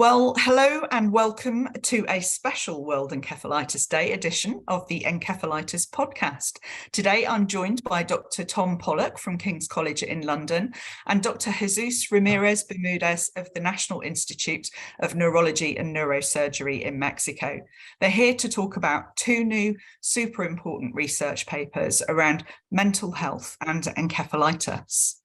Well, hello and welcome to a special World Encephalitis Day edition of the Encephalitis Podcast. Today, I'm joined by Dr. Tom Pollak from King's College in London and Dr. Jesus Ramirez-Bermudez of the National Institute of Neurology and Neurosurgery in Mexico. They're here to talk about two new super important research papers around mental health and encephalitis.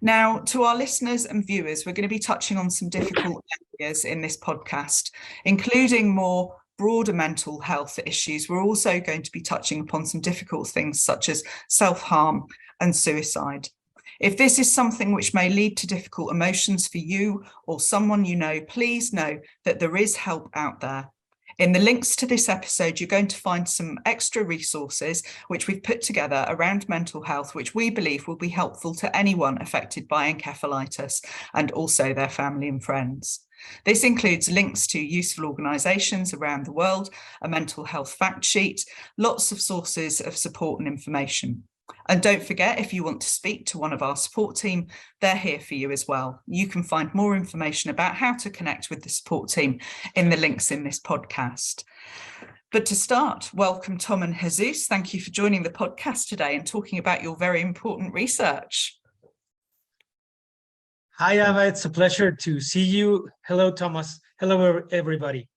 Now, to our listeners and viewers, we're going to be touching on some difficult areas in this podcast, including more broader mental health issues. We're also going to be touching upon some difficult things such as self-harm and suicide. If this is something which may lead to difficult emotions for you or someone you know, please know that there is help out there. In the links to this episode, you're going to find some extra resources which we've put together around mental health, which we believe will be helpful to anyone affected by encephalitis and also their family and friends. This includes links to useful organisations around the world, a mental health fact sheet, lots of sources of support and information. And don't forget, if you want to speak to one of our support team, they're here for you as well. You can find more information about how to connect with the support team in the links in this podcast. But to start, welcome Tom and Jesus. Thank you for joining the podcast today and talking about your very important research. Hi, Ava. It's a pleasure to see you. Hello, Thomas. Hello, everybody.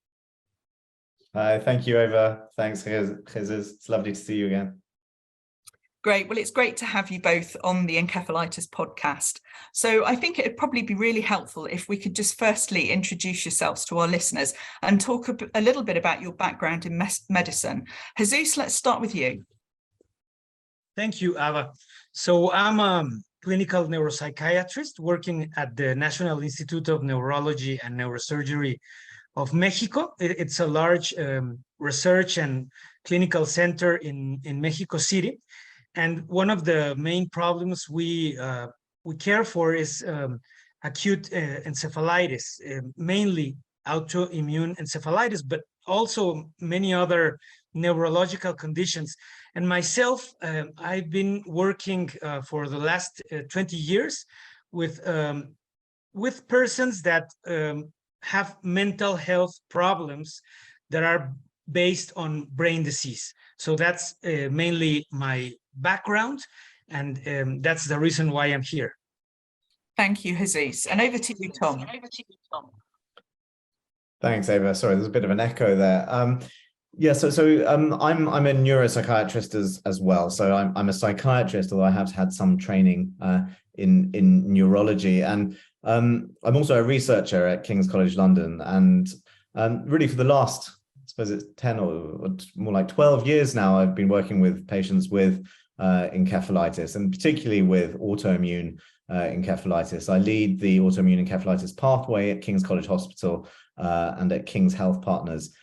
Hi, thank you, Ava. Thanks, Jesus. It's lovely to see you again. Great. Well, it's great to have you both on the Encephalitis podcast. So I think it'd probably be really helpful if we could just firstly introduce yourselves to our listeners and talk a little bit about your background in medicine. Jesus, let's start with you. Thank you, Ava. So I'm a clinical neuropsychiatrist working at the National Institute of Neurology and Neurosurgery of Mexico. It's a large research and clinical center in Mexico City. And one of the main problems we care for is acute encephalitis, mainly autoimmune encephalitis, but also many other neurological conditions. And myself, I've been working for the last 20 years with persons that have mental health problems that are based on brain disease. So that's mainly my background, and that's the reason why I'm here. Thank you, Jesus. And over to you, Tom. Thanks, Ava. Sorry, there's a bit of an echo there. I'm a neuropsychiatrist as well. So I'm a psychiatrist, although I have had some training in neurology, and I'm also a researcher at King's College London. And really, for the last, I suppose it's 10 or more like 12 years now, I've been working with patients with encephalitis, and particularly with autoimmune encephalitis. I lead the autoimmune encephalitis pathway at King's College Hospital and at King's Health Partners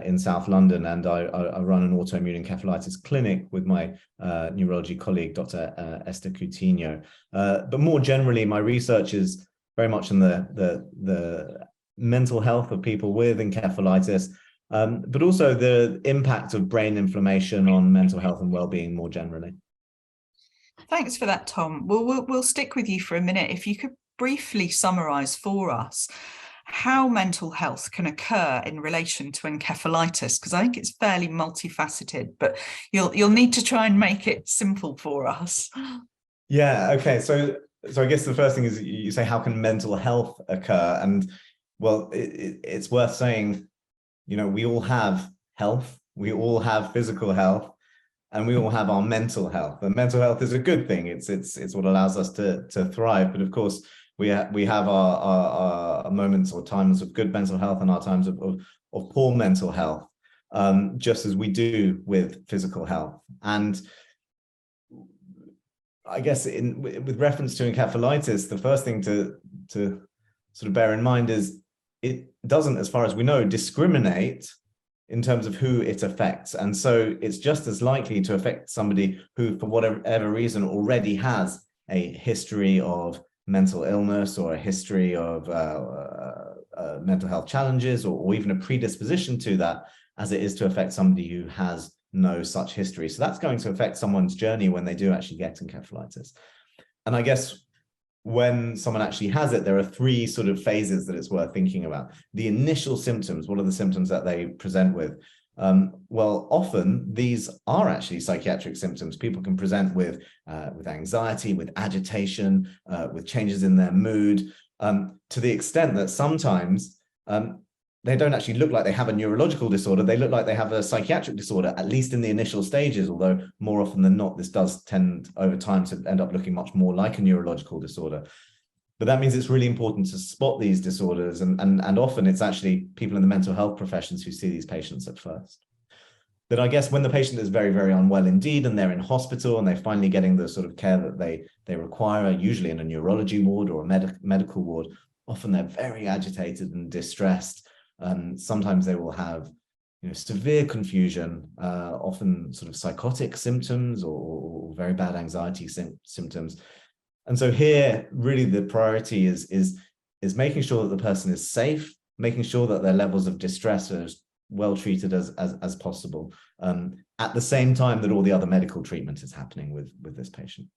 in South London, and I run an autoimmune encephalitis clinic with my neurology colleague, Dr. Esther Coutinho. But more generally, my research is very much in the mental health of people with encephalitis, but also the impact of brain inflammation on mental health and well-being more generally. Thanks for that, Tom. We'll stick with you for a minute. If you could briefly summarise for us how mental health can occur in relation to encephalitis, because I think it's fairly multifaceted, but you'll need to try and make it simple for us. Yeah. Okay. So I guess the first thing is you say, how can mental health occur? And well, it's worth saying, we all have health, we all have physical health, and we all have our mental health. And mental health is a good thing. It's what allows us to thrive. But of course, we have our moments or times of good mental health and our times of poor mental health, just as we do with physical health. And I guess with reference to encephalitis, the first thing to sort of bear in mind is it doesn't, as far as we know, discriminate in terms of who it affects. And so it's just as likely to affect somebody who, for whatever reason, already has a history of mental illness or a history of mental health challenges, or even a predisposition to that, as it is to affect somebody who has no such history. So that's going to affect someone's journey when they do actually get encephalitis. And I guess when someone actually has it, there are three sort of phases that it's worth thinking about. The initial symptoms, what are the symptoms that they present with? Well, often these are actually psychiatric symptoms. People can present with anxiety, with agitation, with changes in their mood, to the extent that sometimes they don't actually look like they have a neurological disorder. They look like they have a psychiatric disorder, at least in the initial stages, although more often than not, this does tend over time to end up looking much more like a neurological disorder. But that means it's really important to spot these disorders. And often it's actually people in the mental health professions who see these patients at first. But I guess when the patient is very, very unwell indeed, and they're in hospital and they're finally getting the sort of care that they require, usually in a neurology ward or a medical ward, often they're very agitated and distressed. Sometimes they will have severe confusion, often sort of psychotic symptoms or very bad anxiety symptoms. And so here, really the priority is making sure that the person is safe, making sure that their levels of distress are as well treated as possible, at the same time that all the other medical treatment is happening with this patient.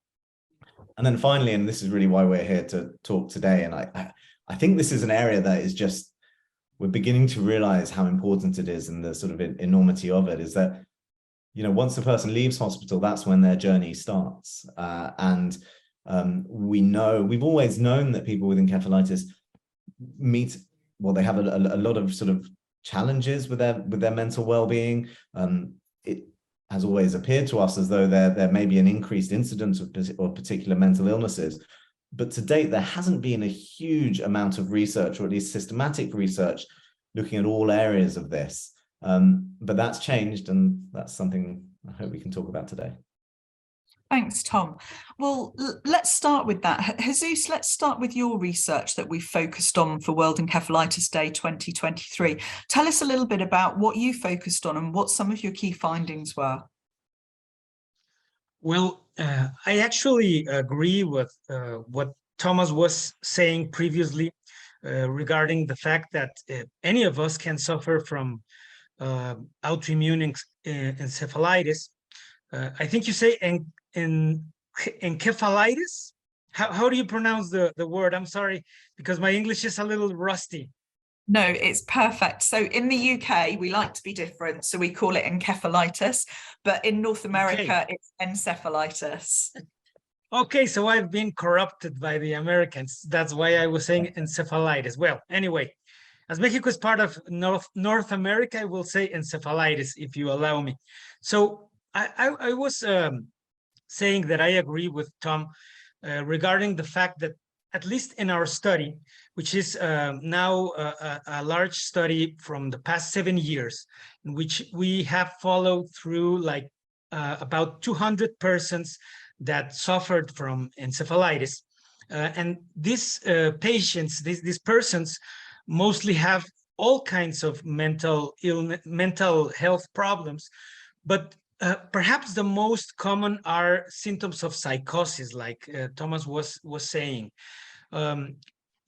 And then finally, and this is really why we're here to talk today, and I think this is an area that is just, we're beginning to realize how important it is, and the sort of enormity of it is that, once the person leaves hospital, that's when their journey starts. We've always known that people with encephalitis they have a lot of sort of challenges with their mental well-being. It has always appeared to us as though there may be an increased incidence of particular mental illnesses. But to date, there hasn't been a huge amount of research, or at least systematic research, looking at all areas of this. But that's changed, and that's something I hope we can talk about today. Thanks, Tom. Well, let's start with that. Jesus, let's start with your research that we focused on for World Encephalitis Day 2023. Tell us a little bit about what you focused on and what some of your key findings were. Well, I actually agree with what Thomas was saying previously regarding the fact that any of us can suffer from autoimmune encephalitis. I think you say encephalitis. How do you pronounce the word? I'm sorry, because my English is a little rusty. No, it's perfect. So in the UK, we like to be different. So we call it encephalitis, but in North America, It's encephalitis. Okay, so I've been corrupted by the Americans. That's why I was saying encephalitis. Well, anyway, as Mexico is part of North America, I will say encephalitis, if you allow me. So I was saying that I agree with Tom regarding the fact that, at least in our study, which is now a large study from the past 7 years, in which we have followed through like about 200 persons that suffered from encephalitis. And these patients, these persons mostly have all kinds of mental health problems, but perhaps the most common are symptoms of psychosis, like Thomas was saying.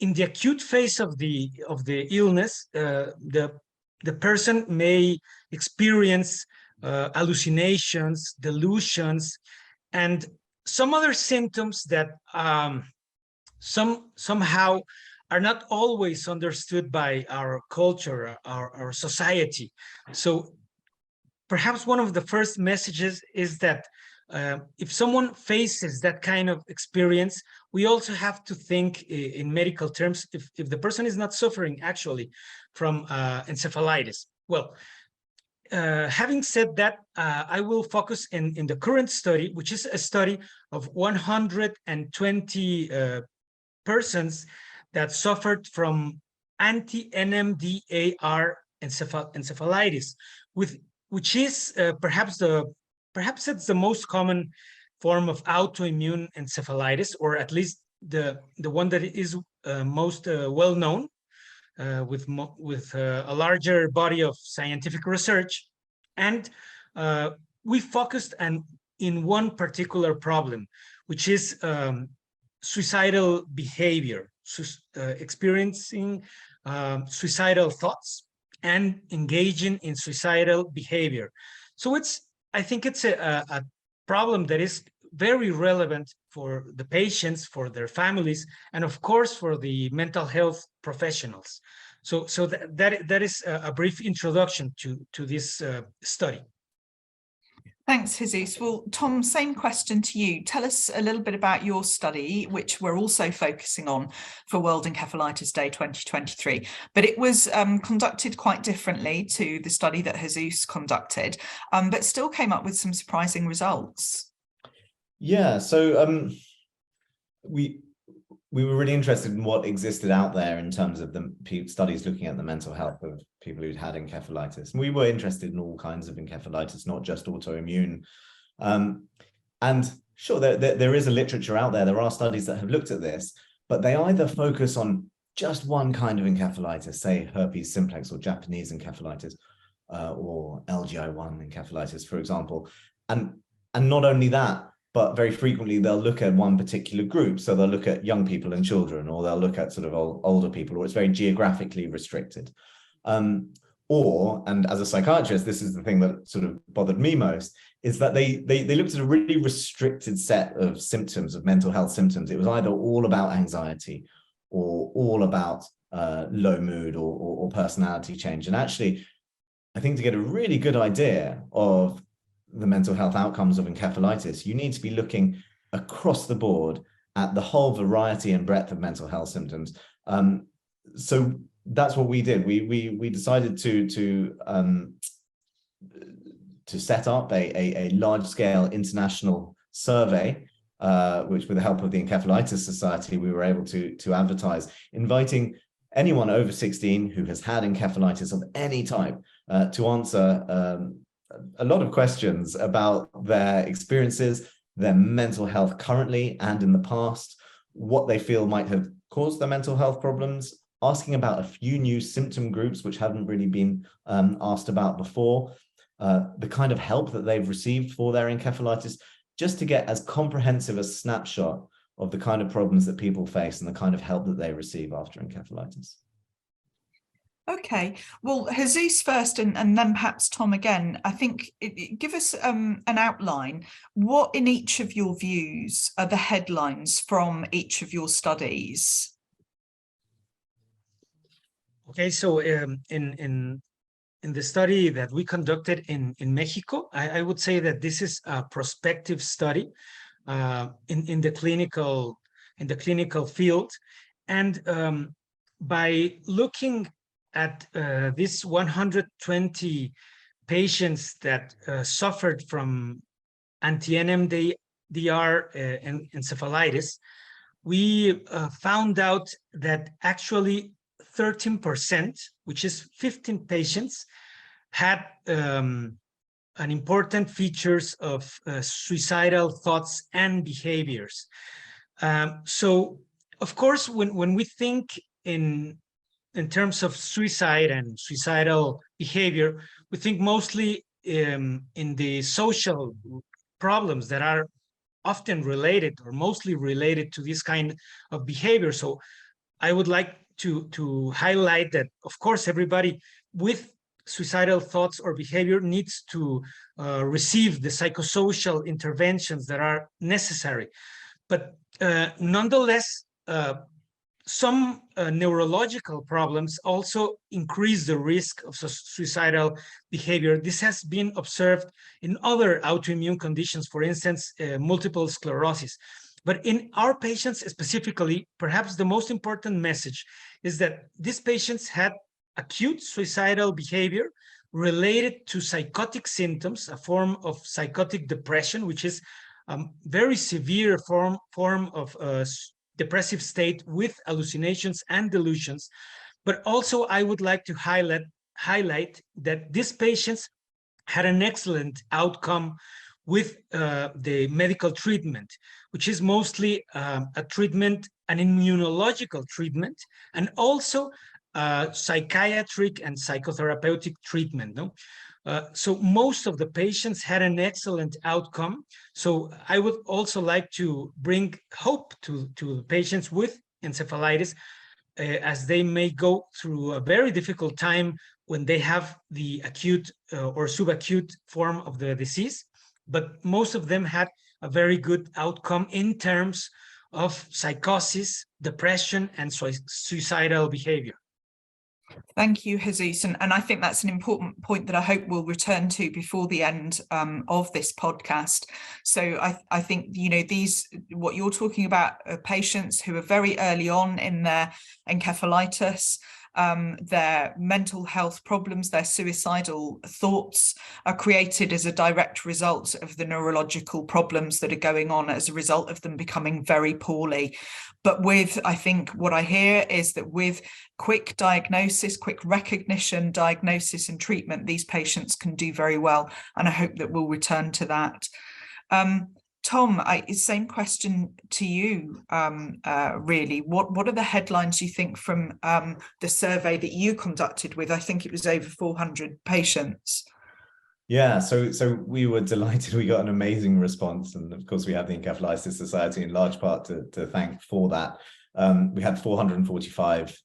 In the acute phase of the illness, the person may experience hallucinations, delusions, and some other symptoms that somehow are not always understood by our culture, our society. So perhaps one of the first messages is that if someone faces that kind of experience, we also have to think in medical terms if the person is not suffering actually from encephalitis. Well, having said that, I will focus in the current study, which is a study of 120 persons that suffered from anti-NMDAR encephalitis, which is perhaps it's the most common form of autoimmune encephalitis, or at least the one that is most well known, with a larger body of scientific research. And we focused in one particular problem, which is suicidal behavior, experiencing suicidal thoughts and engaging in suicidal behavior. So I think it's a problem that is very relevant for the patients, for their families, and of course for the mental health professionals. So that is a brief introduction to this study. Thanks, Jesus. Well, Tom, same question to you. Tell us a little bit about your study, which we're also focusing on for World Encephalitis Day 2023. But it was conducted quite differently to the study that Jesus conducted, but still came up with some surprising results. Yeah, so we were really interested in what existed out there in terms of the studies looking at the mental health of people who'd had encephalitis. And we were interested in all kinds of encephalitis, not just autoimmune. And sure, there is a literature out there. There are studies that have looked at this, but they either focus on just one kind of encephalitis, say herpes simplex or Japanese encephalitis, or LGI1 encephalitis, for example. And not only that, but very frequently they'll look at one particular group. So they'll look at young people and children, or they'll look at sort of older people, or it's very geographically restricted. And as a psychiatrist, this is the thing that sort of bothered me most, is that they looked at a really restricted set of symptoms, of mental health symptoms. It was either all about anxiety or all about low mood or personality change. And actually, I think to get a really good idea of the mental health outcomes of encephalitis, you need to be looking across the board at the whole variety and breadth of mental health symptoms. So that's what we did. We decided to set up a large-scale international survey, which, with the help of the Encephalitis Society, we were able to advertise, inviting anyone over 16 who has had encephalitis of any type to answer a lot of questions about their experiences, their mental health currently and in the past, what they feel might have caused their mental health problems, asking about a few new symptom groups which hadn't really been asked about before, the kind of help that they've received for their encephalitis, just to get as comprehensive a snapshot of the kind of problems that people face and the kind of help that they receive after encephalitis. Okay, well, Jesus first and then perhaps Tom again. I think give us an outline. What in each of your views are the headlines from each of your studies? Okay, so in the study that we conducted in Mexico, I would say that this is a prospective study in the clinical field, and by looking at these 120 patients that suffered from anti-NMDR encephalitis, we found out that actually 13%, which is 15 patients, had an important features of suicidal thoughts and behaviors. So, of course, when we think in terms of suicide and suicidal behavior, we think mostly in the social problems that are often related or mostly related to this kind of behavior. So I would like to highlight that, of course, everybody with suicidal thoughts or behavior needs to receive the psychosocial interventions that are necessary. But nonetheless, some neurological problems also increase the risk of suicidal behavior. This has been observed in other autoimmune conditions, for instance, multiple sclerosis. But in our patients specifically, perhaps the most important message is that these patients had acute suicidal behavior related to psychotic symptoms, a form of psychotic depression, which is a very severe form of depressive state with hallucinations and delusions. But also I would like to highlight that these patients had an excellent outcome with the medical treatment, which is mostly a treatment, an immunological treatment, and also psychiatric and psychotherapeutic treatment. No? So most of the patients had an excellent outcome. So I would also like to bring hope to patients with encephalitis as they may go through a very difficult time when they have the acute or subacute form of the disease. But most of them had a very good outcome in terms of psychosis, depression, and suicidal behavior. Thank you, Jesus. And I think that's an important point that I hope we'll return to before the end of this podcast. So I think, what you're talking about are patients who are very early on in their encephalitis, their mental health problems, their suicidal thoughts are created as a direct result of the neurological problems that are going on as a result of them becoming very poorly. But I think what I hear is that with quick diagnosis, quick recognition, diagnosis and treatment, these patients can do very well. And I hope that we'll return to that. Tom, same question to you, really. What are the headlines you think from the survey that you conducted with, I think it was over 400 patients? Yeah, so we were delighted. We got an amazing response. And of course, we have the Encephalitis Society in large part to thank for that. We had 445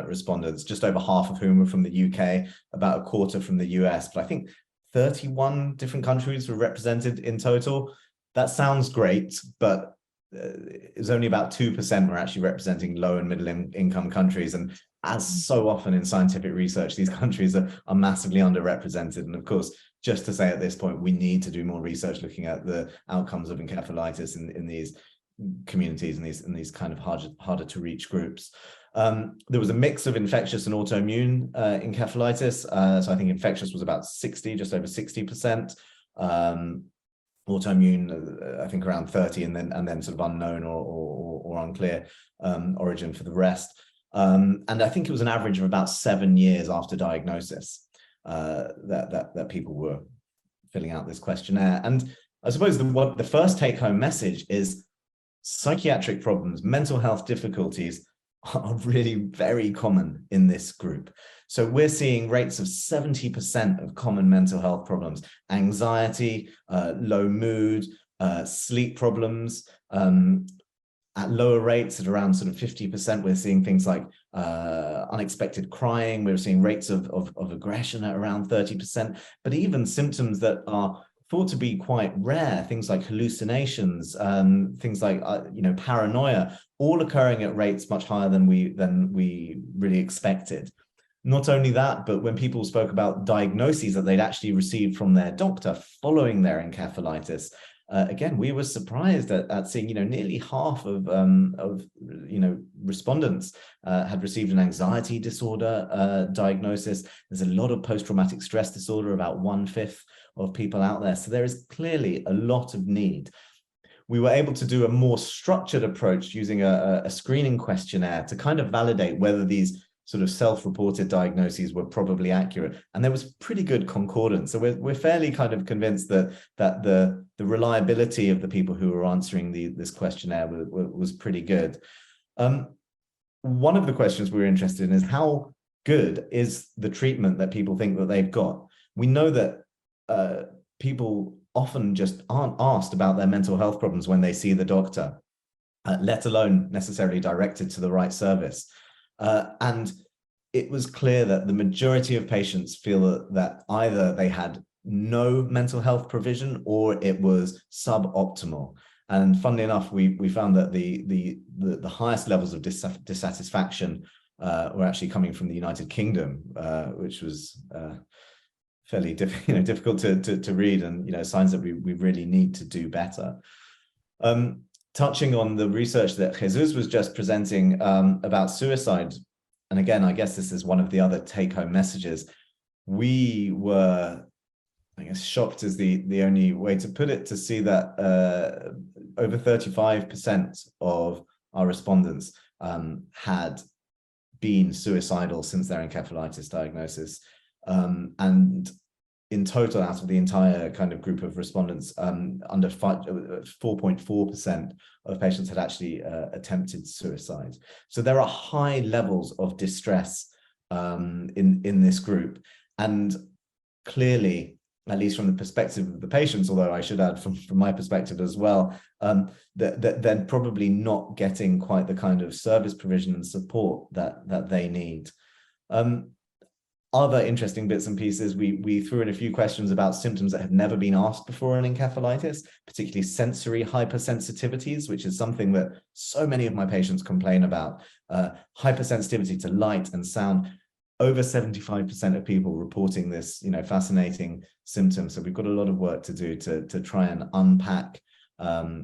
respondents, just over half of whom were from the UK, about a quarter from the US. But I think 31 different countries were represented in total. That sounds great, but it was only about 2% were actually representing low and middle income countries. And as so often in scientific research, these countries are massively underrepresented. And of course, just to say at this point, we need to do more research looking at the outcomes of encephalitis in these communities and these kind of harder to reach groups. There was a mix of infectious and autoimmune encephalitis. So I think infectious was about 60, just over 60%. Autoimmune, I think around 30, and then sort of unknown or unclear origin for the rest. And I think it was an average of about 7 years after diagnosis that people were filling out this questionnaire. And I suppose the first take-home message is psychiatric problems, mental health difficulties are really very common in this group. So we're seeing rates of 70% of common mental health problems, anxiety, low mood, sleep problems, at lower rates at around sort of 50%. We're seeing things like unexpected crying. We're seeing rates of aggression at around 30%, but even symptoms that are thought to be quite rare, things like hallucinations, things like paranoia, all occurring at rates much higher than we really expected. Not only that, but when people spoke about diagnoses that they'd actually received from their doctor following their encephalitis, again, we were surprised at seeing, nearly half of respondents had received an anxiety disorder diagnosis. There's a lot of post-traumatic stress disorder, about 1/5 of people out there. So there is clearly a lot of need. We were able to do a more structured approach using a screening questionnaire to kind of validate whether these sort of self-reported diagnoses were probably accurate, and there was pretty good concordance. So we're fairly kind of convinced that the reliability of the people who were answering this questionnaire was pretty good. One of the questions we were interested in is how good is the treatment that people think that they've got. We know that people often just aren't asked about their mental health problems when they see the doctor, let alone necessarily directed to the right service. And it was clear that the majority of patients feel that either they had no mental health provision or it was suboptimal. And funnily enough, we found that the highest levels of dissatisfaction were actually coming from the United Kingdom, which was fairly difficult to read, and signs that we really need to do better. Touching on the research that Jesus was just presenting about suicide, and again, I guess this is one of the other take-home messages. We were, I guess, shocked is the only way to put it, to see that over 35% of our respondents had been suicidal since their encephalitis diagnosis. And in total, out of the entire kind of group of respondents, under 4.4% of patients had actually attempted suicide. So there are high levels of distress in this group. And clearly, at least from the perspective of the patients, although I should add from my perspective as well, that they're probably not getting quite the kind of service provision and support that they need. other interesting bits and pieces, we threw in a few questions about symptoms that had never been asked before in encephalitis, particularly sensory hypersensitivities, which is something that so many of my patients complain about. Hypersensitivity to light and sound. Over 75% of people reporting this, fascinating symptom. So we've got a lot of work to do to try and unpack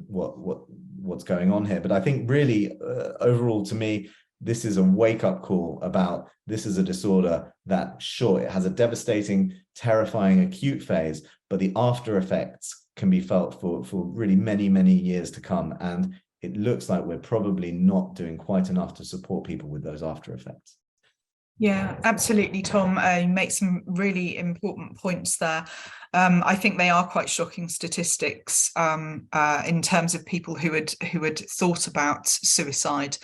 what's going on here. But I think really, overall, to me, this is a wake-up call about this is a disorder that, sure, it has a devastating, terrifying acute phase, but the after effects can be felt for really many, many years to come. And it looks like we're probably not doing quite enough to support people with those after effects. Yeah, absolutely, Tom. You make some really important points there. I think they are quite shocking statistics in terms of people who had thought about suicide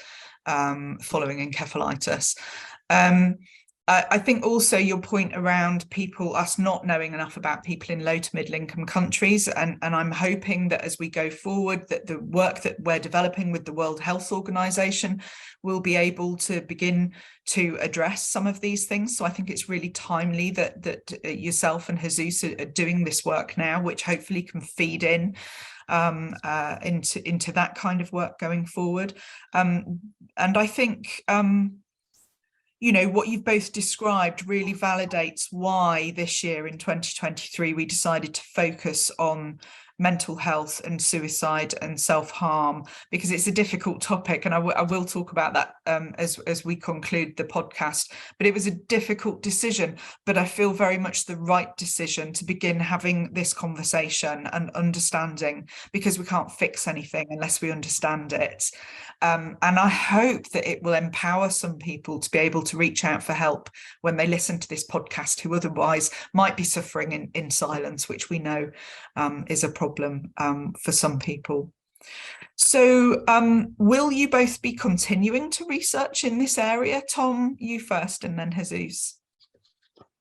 following encephalitis. I think also your point around us not knowing enough about people in low to middle income countries, and I'm hoping that as we go forward, that the work that we're developing with the World Health Organization will be able to begin to address some of these things. So I think it's really timely that yourself and Jesus are doing this work now, which hopefully can feed into that kind of work going forward. And I think what you've both described really validates why this year in 2023 we decided to focus on mental health and suicide and self-harm, because it's a difficult topic, and I will talk about that as we conclude the podcast. But it was a difficult decision, but I feel very much the right decision to begin having this conversation and understanding, because we can't fix anything unless we understand it. And I hope that it will empower some people to be able to reach out for help when they listen to this podcast, who otherwise might be suffering in silence, which we know is a problem for some people. So will you both be continuing to research in this area? Tom, you first, and then Jesus.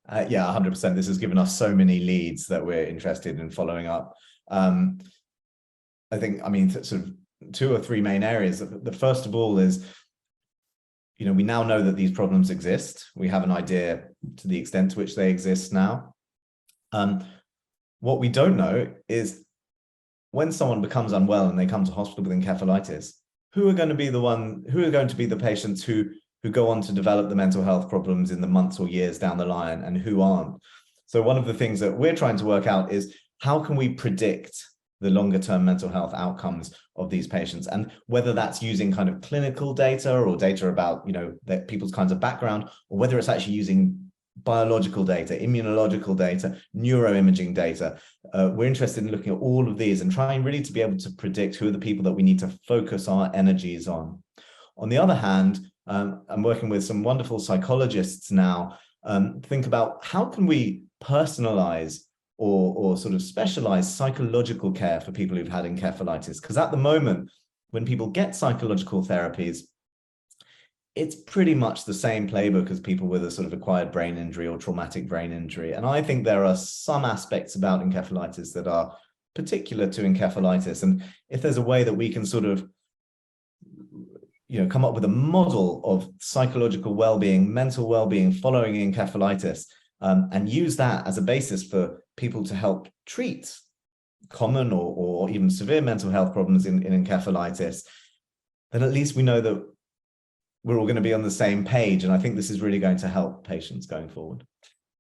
Yeah, 100%. This has given us so many leads that we're interested in following up. I think, sort of 2 or 3 main areas. The first of all is, we now know that these problems exist. We have an idea to the extent to which they exist now. What we don't know is, when someone becomes unwell and they come to hospital with encephalitis, who are going to be the patients who go on to develop the mental health problems in the months or years down the line, and who aren't? So one of the things that we're trying to work out is, how can we predict the longer term mental health outcomes of these patients, and whether that's using kind of clinical data or data about, people's kinds of background, or whether it's actually using biological data, immunological data, neuroimaging data. We're interested in looking at all of these and trying really to be able to predict who are the people that we need to focus our energies on. On the other hand, I'm working with some wonderful psychologists now, think about how can we personalize or sort of specialize psychological care for people who've had encephalitis. Because at the moment, when people get psychological therapies, it's pretty much the same playbook as people with a sort of acquired brain injury or traumatic brain injury. And I think there are some aspects about encephalitis that are particular to encephalitis. And if there's a way that we can sort of, come up with a model of psychological well-being, mental well-being following encephalitis, and use that as a basis for people to help treat common or even severe mental health problems in encephalitis, then at least we know that we're all going to be on the same page. And I think this is really going to help patients going forward.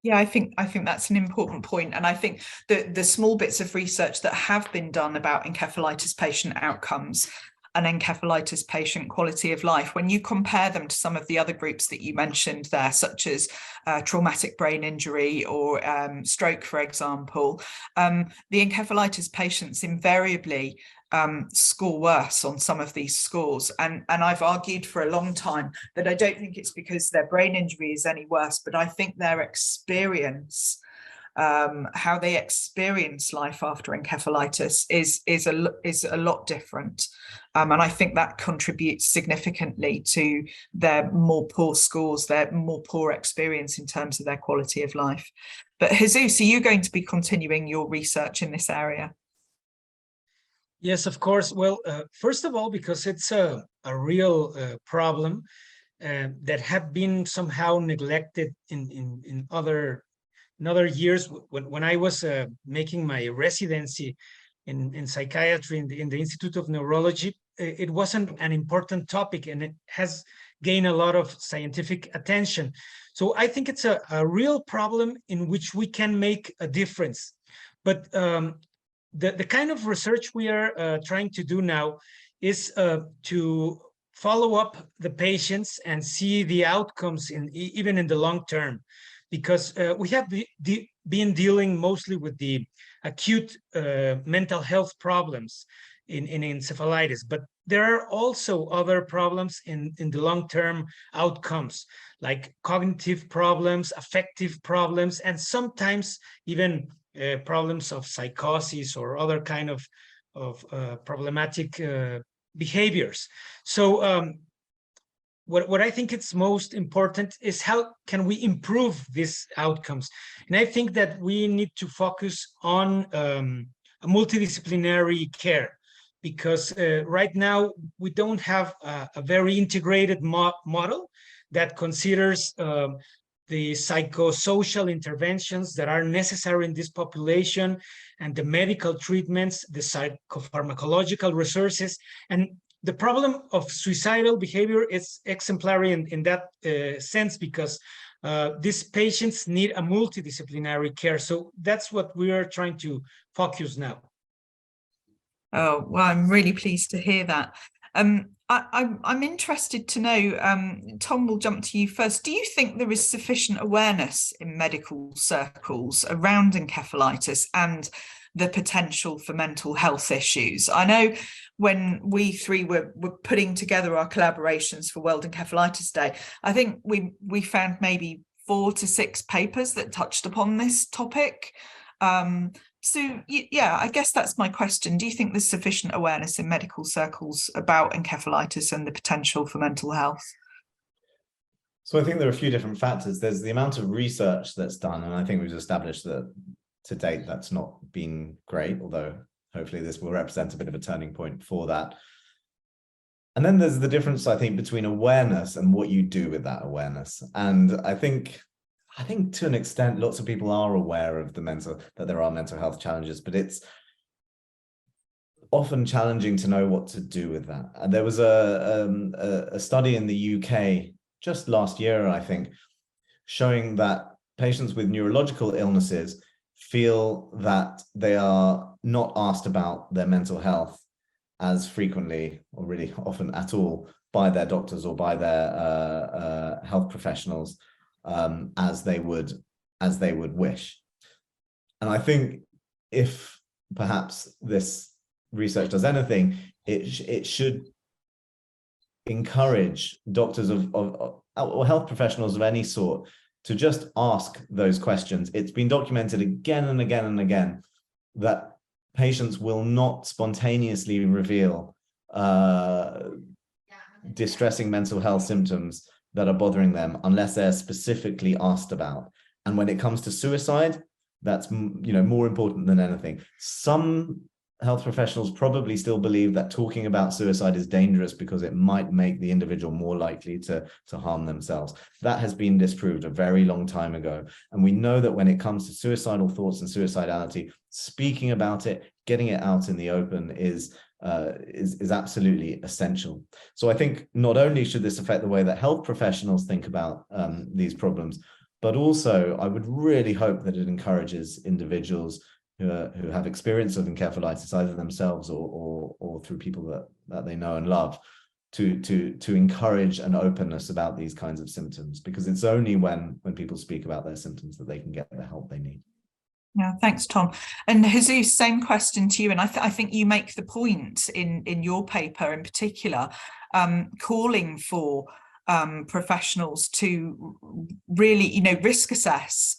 Yeah, I think that's an important point. And I think that the small bits of research that have been done about encephalitis patient outcomes and encephalitis patient quality of life, when you compare them to some of the other groups that you mentioned there, such as traumatic brain injury or stroke, for example, the encephalitis patients invariably score worse on some of these scores. And I've argued for a long time that I don't think it's because their brain injury is any worse, but I think their experience, how they experience life after encephalitis is a lot different. And I think that contributes significantly to their more poor scores, their more poor experience in terms of their quality of life. But Jesus, are you going to be continuing your research in this area? Yes, of course. Well, first of all, because it's a real problem, that have been somehow neglected in other years. When I was making my residency in psychiatry in the Institute of Neurology, it wasn't an important topic, and it has gained a lot of scientific attention. So I think it's a real problem in which we can make a difference. But the kind of research we are trying to do now is to follow up the patients and see the outcomes even in the long term, because we have been dealing mostly with the acute mental health problems in encephalitis, but there are also other problems in the long-term outcomes, like cognitive problems, affective problems, and sometimes even problems of psychosis or other kind of problematic behaviors. So what I think it's most important is how can we improve these outcomes? And I think that we need to focus on a multidisciplinary care, because right now we don't have a very integrated model that considers the psychosocial interventions that are necessary in this population, and the medical treatments, the psychopharmacological resources. And the problem of suicidal behavior is exemplary in that sense, because these patients need a multidisciplinary care. So that's what we are trying to focus now. Oh, well, I'm really pleased to hear that. I'm interested to know, Tom, we'll jump to you first. Do you think there is sufficient awareness in medical circles around encephalitis and the potential for mental health issues? I know when we three were putting together our collaborations for World Encephalitis Day, I think we found maybe 4 to 6 papers that touched upon this topic. So yeah, I guess that's my question. Do you think there's sufficient awareness in medical circles about encephalitis and the potential for mental health? So I think there are a few different factors. There's the amount of research that's done, and I think we've established that to date that's not been great, although hopefully this will represent a bit of a turning point for that. And then there's the difference, I think, between awareness and what you do with that awareness. And I think to an extent, lots of people are aware of that there are mental health challenges, but it's often challenging to know what to do with that. And there was a study in the UK just last year, I think, showing that patients with neurological illnesses feel that they are not asked about their mental health as frequently, or really often at all, by their doctors or by their health professionals as they would wish. And I think if perhaps this research does anything, it should encourage doctors or health professionals of any sort to just ask those questions. It's been documented again and again and again that patients will not spontaneously reveal distressing mental health symptoms that are bothering them unless they're specifically asked about. And when it comes to suicide, that's more important than anything. Some health professionals probably still believe that talking about suicide is dangerous because it might make the individual more likely to harm themselves. That has been disproved a very long time ago. And we know that when it comes to suicidal thoughts and suicidality, speaking about it, getting it out in the open is absolutely essential. So I think not only should this affect the way that health professionals think about these problems, but also I would really hope that it encourages individuals who have experience of encephalitis, either themselves or through people that they know and love, to encourage an openness about these kinds of symptoms, because it's only when people speak about their symptoms that they can get the help they need. Yeah, thanks, Tom. And Jesus, same question to you. And I think you make the point in your paper in particular, calling for professionals to really, risk assess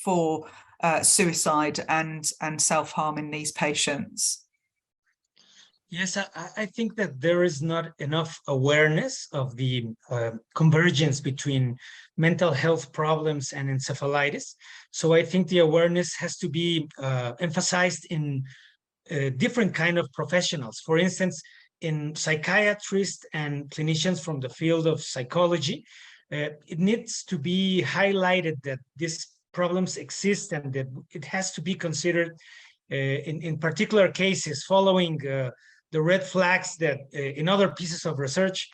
for suicide and self-harm in these patients. Yes, I think that there is not enough awareness of the convergence between mental health problems and encephalitis. So I think the awareness has to be emphasized in different kind of professionals. For instance, in psychiatrists and clinicians from the field of psychology, it needs to be highlighted that these problems exist and that it has to be considered in particular cases, following the red flags that in other pieces of research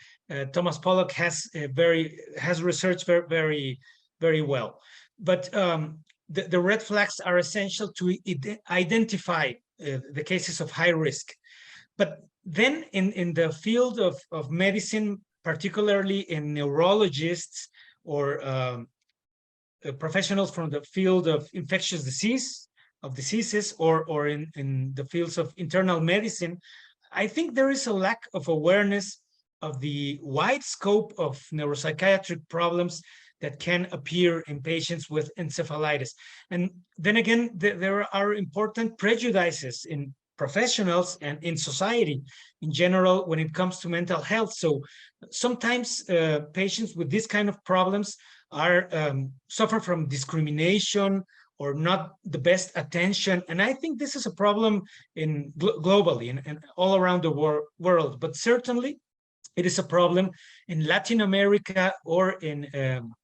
Thomas Pollak has researched very well. But the red flags are essential to identify the cases of high risk. But then in the field of medicine, particularly in neurologists or professionals from the field of infectious diseases, or in the fields of internal medicine, I think there is a lack of awareness of the wide scope of neuropsychiatric problems that can appear in patients with encephalitis. And then again, there are important prejudices in professionals and in society in general when it comes to mental health. So sometimes patients with this kind of problems suffer from discrimination or not the best attention. And I think this is a problem globally and all around the world, but certainly it is a problem in Latin America or in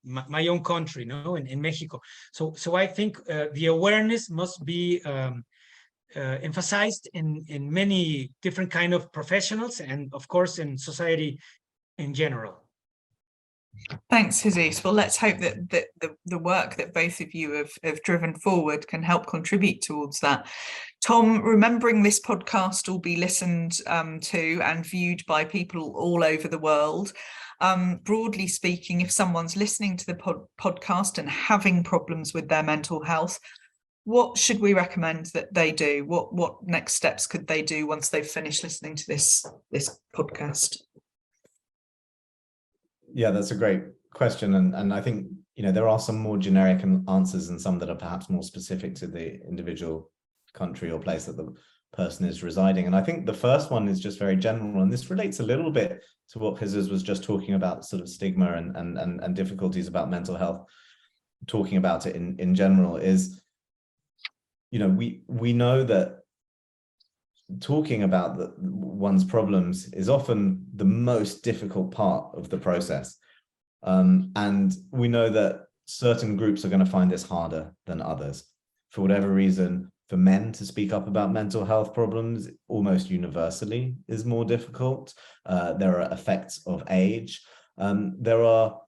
my own country, in Mexico. So I think the awareness must be emphasized in many different kind of professionals and of course in society in general. Thanks, Jesus. Well, let's hope that the work that both of you have driven forward can help contribute towards that. Tom, remembering this podcast will be listened to and viewed by people all over the world. Broadly speaking, if someone's listening to the podcast and having problems with their mental health, what should we recommend that they do? What next steps could they do once they've finished listening to this podcast? Yeah, that's a great question. And I think, there are some more generic answers and some that are perhaps more specific to the individual country or place that the person is residing. And I think the first one is just very general. And this relates a little bit to what Jesus was just talking about, sort of stigma and difficulties about mental health, talking about it in general is, we know that talking about one's problems is often the most difficult part of the process. And we know that certain groups are going to find this harder than others. For whatever reason, for men to speak up about mental health problems almost universally is more difficult. There are effects of age. There are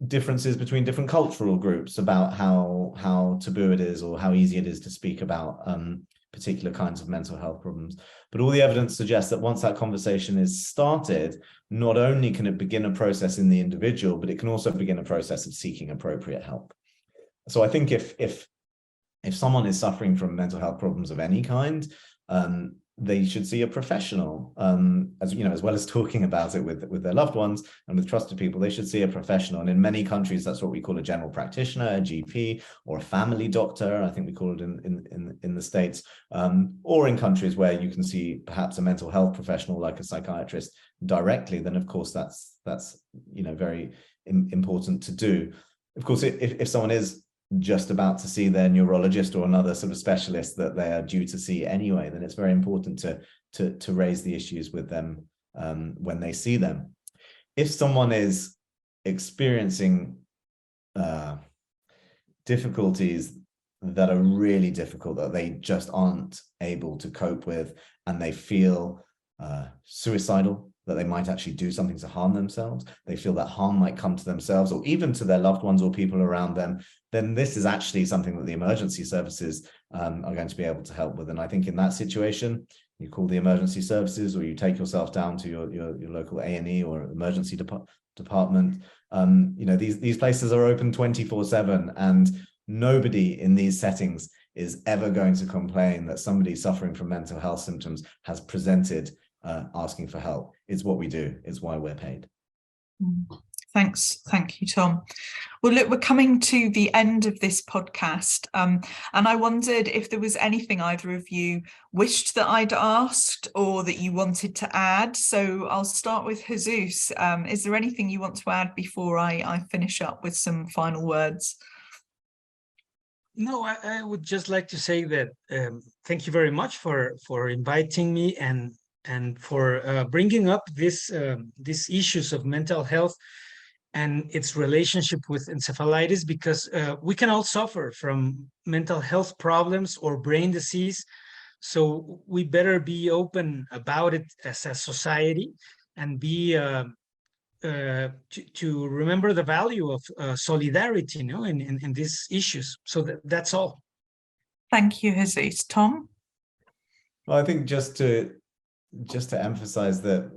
differences between different cultural groups about how taboo it is or how easy it is to speak about particular kinds of mental health problems. But all the evidence suggests that once that conversation is started, not only can it begin a process in the individual, but it can also begin a process of seeking appropriate help. So I think if someone is suffering from mental health problems of any kind, they should see a professional, as well as talking about it with their loved ones and with trusted people. They should see a professional, and in many countries that's what we call a general practitioner, a GP, or a family doctor. I think we call it in the States, or in countries where you can see perhaps a mental health professional like a psychiatrist directly. Then of course that's very important to do. Of course, if someone is just about to see their neurologist or another sort of specialist that they are due to see anyway, then it's very important to raise the issues with them when they see them. If someone is experiencing difficulties that are really difficult, that they just aren't able to cope with, and they feel suicidal, that they might actually do something to harm themselves, they feel that harm might come to themselves or even to their loved ones or people around them, then this is actually something that the emergency services are going to be able to help with. And I think in that situation, you call the emergency services or you take yourself down to your local A&E or emergency department. These places are open 24/7, and nobody in these settings is ever going to complain that somebody suffering from mental health symptoms has presented asking for help. It's what we do. It's why we're paid. Thanks. Thank you, Tom. Well, look, we're coming to the end of this podcast, and I wondered if there was anything either of you wished that I'd asked or that you wanted to add. So I'll start with Jesus. Is there anything you want to add before I finish up with some final words? No, I would just like to say that thank you very much for inviting me, and and for bringing up these issues of mental health and its relationship with encephalitis, because we can all suffer from mental health problems or brain disease. So we better be open about it as a society and be to remember the value of solidarity, in these issues. So that's all. Thank you, Jesus. Tom? Well, I think just to emphasize that,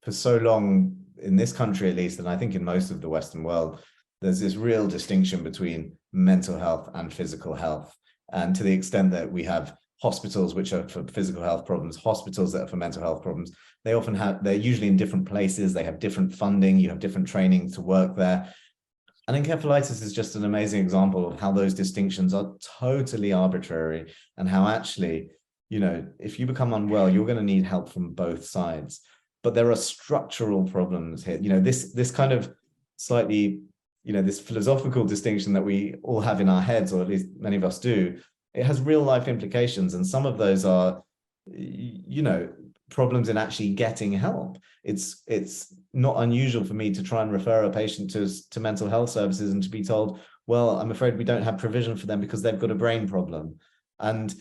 for so long in this country, at least, and I think in most of the Western world, there's this real distinction between mental health and physical health. And to the extent that we have hospitals which are for physical health problems, hospitals that are for mental health problems, they're usually in different places, they have different funding, you have different training to work there. And encephalitis is just an amazing example of how those distinctions are totally arbitrary, and how actually, if you become unwell, you're going to need help from both sides. But there are structural problems here. This kind of slightly, this philosophical distinction that we all have in our heads, or at least many of us do, it has real life implications. And some of those are, problems in actually getting help. It's not unusual for me to try and refer a patient to mental health services and to be told, well, I'm afraid we don't have provision for them because they've got a brain problem. And,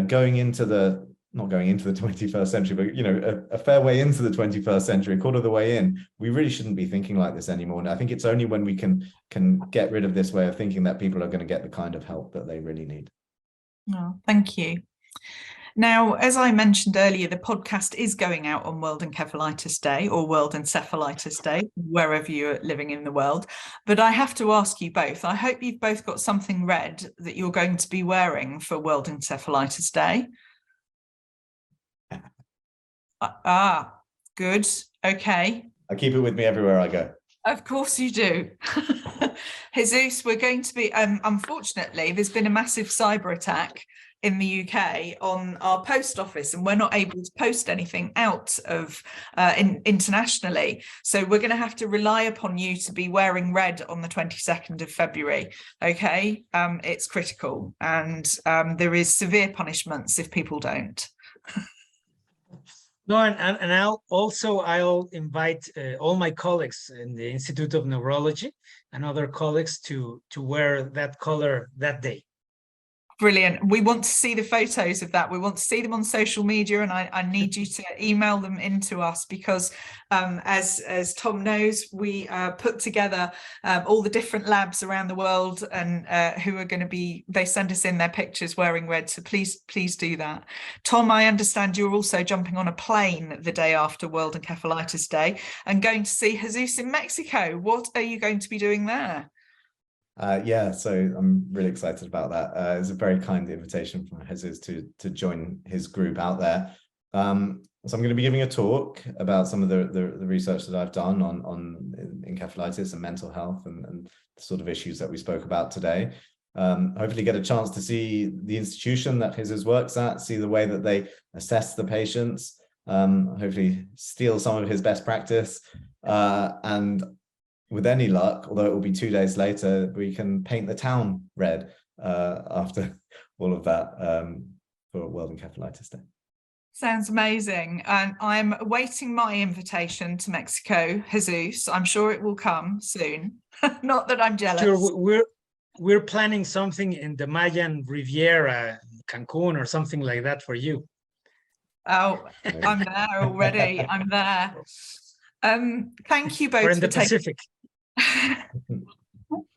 going into not going into the 21st century, but, a fair way into the 21st century, a quarter of the way in, we really shouldn't be thinking like this anymore. And I think it's only when we can get rid of this way of thinking that people are going to get the kind of help that they really need. Oh, thank you. Now, as I mentioned earlier, the podcast is going out on World Encephalitis Day, or World Encephalitis Day, wherever you're living in the world. But I have to ask you both, I hope you've both got something red that you're going to be wearing for World Encephalitis Day. Good. Okay. I keep it with me everywhere I go. Of course you do. Jesus, we're going to be, unfortunately, there's been a massive cyber attack in the UK on our post office, and we're not able to post anything out of internationally. So we're going to have to rely upon you to be wearing red on the 22nd of February. Okay, it's critical, and there is severe punishments if people don't. No, and I'll invite all my colleagues in the Institute of Neurology and other colleagues to wear that color that day. Brilliant. We want to see the photos of that. We want to see them on social media, and I need you to email them into us, because as Tom knows, we put together all the different labs around the world, and who are going to be, they send us in their pictures wearing red. So please do that. Tom, I understand you're also jumping on a plane the day after World Encephalitis Day and going to see Jesus in Mexico. What are you going to be doing there? So I'm really excited about that. It's a very kind invitation from Jesus to join his group out there. So I'm going to be giving a talk about some of the research that I've done on encephalitis and mental health and the sort of issues that we spoke about today. Hopefully get a chance to see the institution that Jesus works at, see the way that they assess the patients, hopefully steal some of his best practice, and with any luck, although it will be 2 days later, we can paint the town red after all of that for World Encephalitis Day. Sounds amazing. And I'm awaiting my invitation to Mexico, Jesus. I'm sure it will come soon. Not that I'm jealous. Sure, we're planning something in the Mayan Riviera, Cancun, or something like that for you. Oh, I'm there already. I'm there. Thank you both. We're in the Pacific.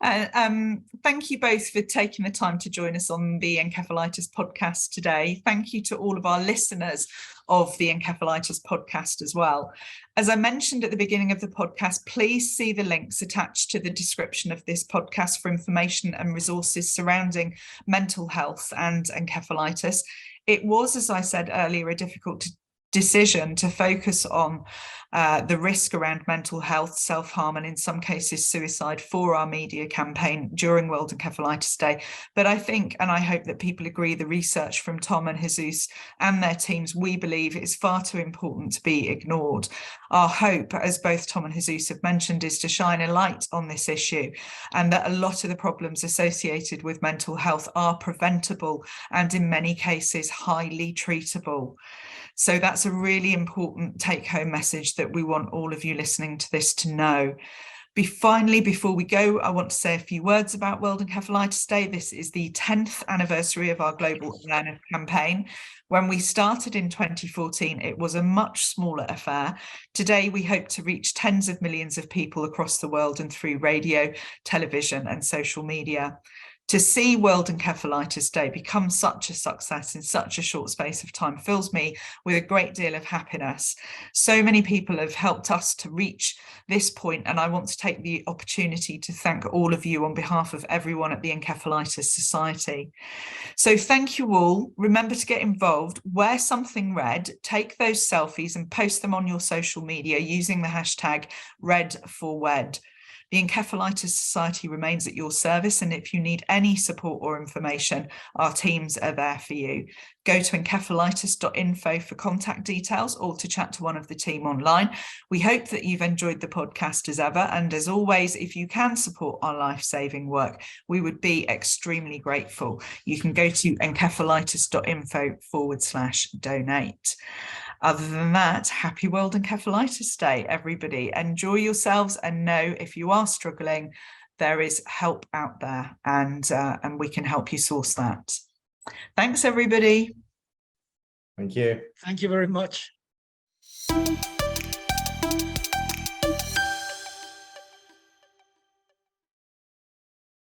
Thank you both for taking the time to join us on the Encephalitis Podcast today. Thank you to all of our listeners of the Encephalitis Podcast as well. As I mentioned at the beginning of the podcast, please see the links attached to the description of this podcast for information and resources surrounding mental health and encephalitis. It was, as I said earlier, a difficult decision to focus on the risk around mental health, self-harm, and in some cases suicide for our media campaign during World Encephalitis Day. But I think, and I hope that people agree, the research from Tom and Jesus and their teams, we believe, is far too important to be ignored. Our hope, as both Tom and Jesus have mentioned, is to shine a light on this issue, and that a lot of the problems associated with mental health are preventable and in many cases highly treatable. So that's a really important take-home message that we want all of you listening to this to know. Finally, before we go, I want to say a few words about World Encephalitis Day. This is the 10th anniversary of our global awareness campaign. When we started in 2014, it was a much smaller affair. Today, we hope to reach tens of millions of people across the world and through radio, television, and social media. To see World Encephalitis Day become such a success in such a short space of time fills me with a great deal of happiness. So many people have helped us to reach this point, and I want to take the opportunity to thank all of you on behalf of everyone at the Encephalitis Society. So thank you all. Remember to get involved, wear something red, take those selfies and post them on your social media using the hashtag #RedForWed. The Encephalitis Society remains at your service, and if you need any support or information, our teams are there for you. Go to encephalitis.info for contact details or to chat to one of the team online. We hope that you've enjoyed the podcast as ever, and as always, if you can support our life-saving work, we would be extremely grateful. You can go to encephalitis.info/donate. Other than that, happy World Encephalitis Day, everybody. Enjoy yourselves, and know if you are struggling, there is help out there, and we can help you source that. Thanks, everybody. Thank you. Thank you very much.